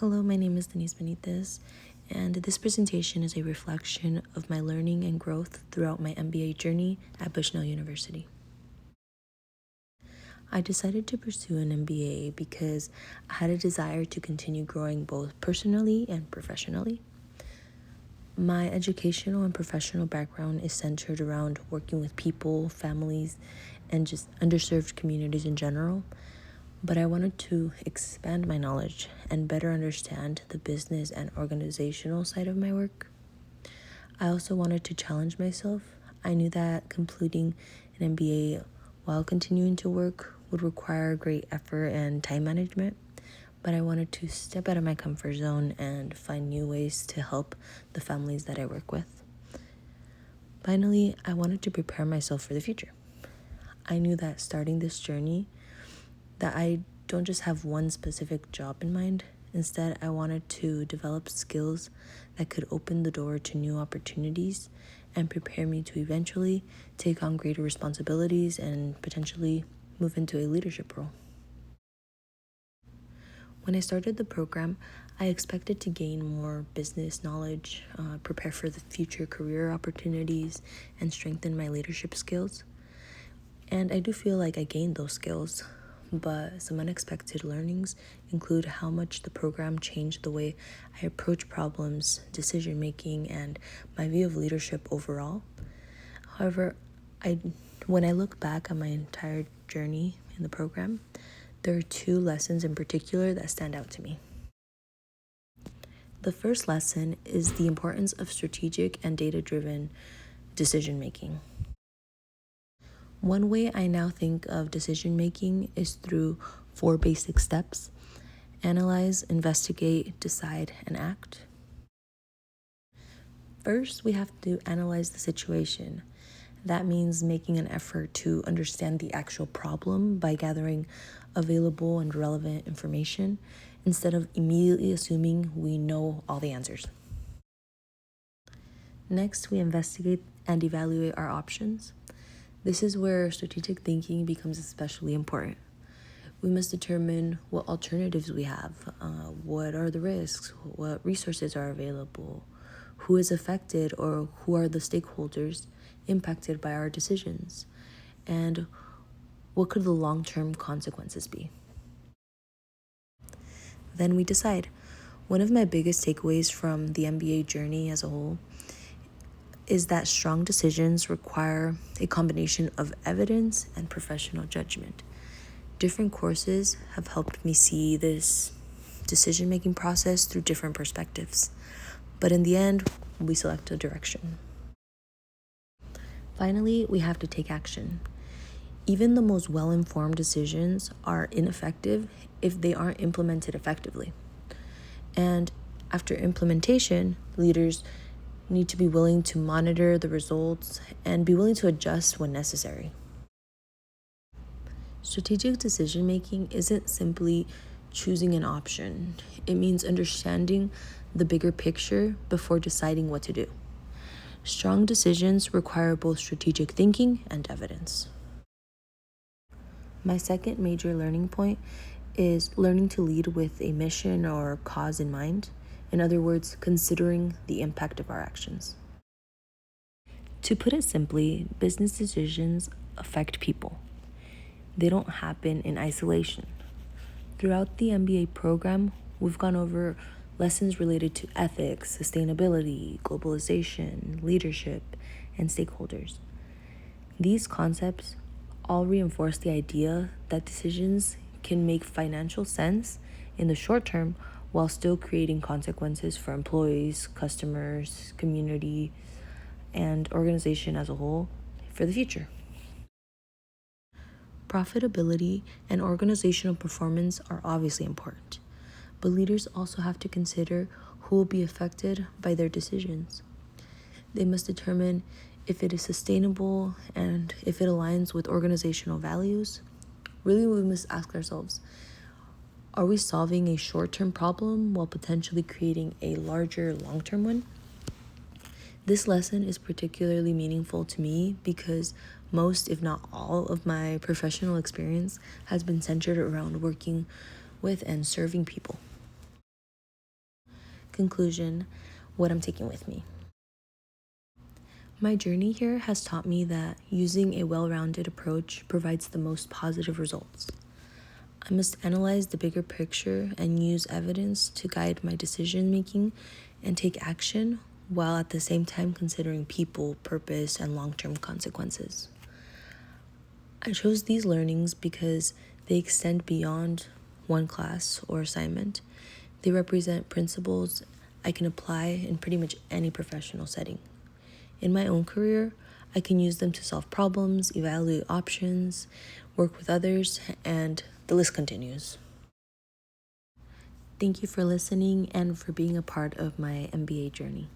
Hello, my name is Denise Benitez, and this presentation is a reflection of my learning and growth throughout my MBA journey at Bushnell University. I decided to pursue an MBA because I had a desire to continue growing both personally and professionally. My educational and professional background is centered around working with people, families, and just underserved communities in general. But I wanted to expand my knowledge and better understand the business and organizational side of my work. I also wanted to challenge myself. I knew that completing an MBA while continuing to work would require great effort and time management, but I wanted to step out of my comfort zone and find new ways to help the families that I work with. Finally, I wanted to prepare myself for the future. I knew that starting this journey, that I don't just have one specific job in mind. Instead, I wanted to develop skills that could open the door to new opportunities and prepare me to eventually take on greater responsibilities and potentially move into a leadership role. When I started the program, I expected to gain more business knowledge, prepare for the future career opportunities, and strengthen my leadership skills. And I do feel like I gained those skills, but some unexpected learnings include how much the program changed the way I approach problems, decision making, and my view of leadership overall. However, when I look back on my entire journey in the program, there are two lessons in particular that stand out to me. The first lesson is the importance of strategic and data-driven decision making. One way I now think of decision making is through 4 basic steps: analyze, investigate, decide, and act. First, we have to analyze the situation. That means making an effort to understand the actual problem by gathering available and relevant information instead of immediately assuming we know all the answers. Next, we investigate and evaluate our options. This is where strategic thinking becomes especially important. We must determine what alternatives we have, what are the risks, what resources are available, who is affected or who are the stakeholders impacted by our decisions, and what could the long-term consequences be. Then we decide. One of my biggest takeaways from the MBA journey as a whole is that strong decisions require a combination of evidence and professional judgment. Different courses have helped me see this decision-making process through different perspectives, but in the end, we select a direction. Finally, we have to take action. Even the most well-informed decisions are ineffective if they aren't implemented effectively. And after implementation, leaders need to be willing to monitor the results and be willing to adjust when necessary. Strategic decision-making isn't simply choosing an option. It means understanding the bigger picture before deciding what to do. Strong decisions require both strategic thinking and evidence. My second major learning point is learning to lead with a mission or cause in mind. In other words, considering the impact of our actions. To put it simply, business decisions affect people. They don't happen in isolation. Throughout the MBA program, we've gone over lessons related to ethics, sustainability, globalization, leadership, and stakeholders. These concepts all reinforce the idea that decisions can make financial sense in the short term while still creating consequences for employees, customers, community, and organization as a whole for the future. Profitability and organizational performance are obviously important, but leaders also have to consider who will be affected by their decisions. They must determine if it is sustainable and if it aligns with organizational values. Really, we must ask ourselves, are we solving a short-term problem while potentially creating a larger long-term one? This lesson is particularly meaningful to me because most, if not all, of my professional experience has been centered around working with and serving people. Conclusion, what I'm taking with me. My journey here has taught me that using a well-rounded approach provides the most positive results. I must analyze the bigger picture and use evidence to guide my decision making and take action while at the same time considering people, purpose, and long-term consequences. I chose these learnings because they extend beyond one class or assignment. They represent principles I can apply in pretty much any professional setting. In my own career, I can use them to solve problems, evaluate options, work with others, and the list continues. Thank you for listening and for being a part of my MBA journey.